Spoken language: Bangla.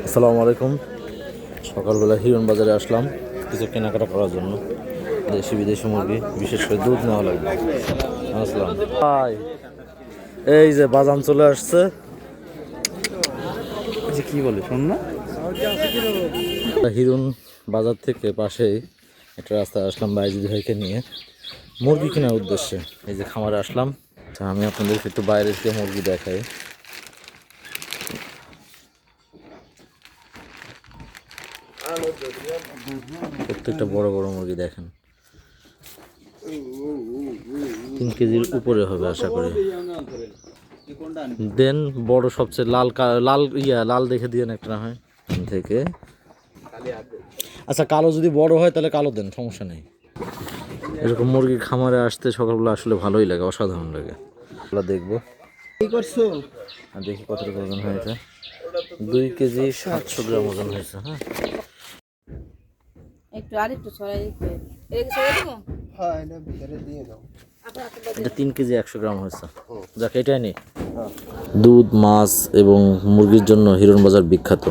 আসসালামু আলাইকুম। সকালবেলা হিরণ বাজারে আসলাম কিছু কেনাকাটা করার জন্য। দেশি বিদেশি মুরগি, বিশেষ করে দুধ নেওয়া লাগবে। আসলাম ভাই, এই যে বাজান চলে আসছে। যে কি বলে শোন না, হিরণ বাজার থেকে পাশেই একটা রাস্তায় আসলাম বাইজিদ ভাইকে নিয়ে মুরগি কেনার উদ্দেশ্যে। এই যে খামারে আসলাম। আমি আপনাদেরকে একটু বাইরে থেকে মুরগি দেখাই। প্রত্যেকটা বড় বড় মুরগি দেখেন, 3 কেজির উপরে হবে আশা করি। দেন বড় সবচেয়ে লাল লাল লাল দেখে দিয়ে একটা না হয় থেকে। আচ্ছা কালো যদি বড় হয় তাহলে কালো দেন, সমস্যা নেই। এরকম মুরগির খামারে আসতে সকালবেলা আসলে ভালোই লাগে, অসাধারণ লাগে। দেখবো আর দেখি কতটুকু ওজন হয়েছে। 2 কেজি 700 গ্রাম ওজন হয়েছে। হ্যাঁ, একটু আরেকটু ছড়াই দিতে এটা ছড়াই দেবো। হ্যাঁ, এটা ভিতরে দিয়ে দাও। এটা 3 কেজি 100 গ্রাম হয়েছে। যাক এটাই নেই। দুধ, মাছ এবং মুরগির জন্য হিরণ বাজার বিখ্যাত।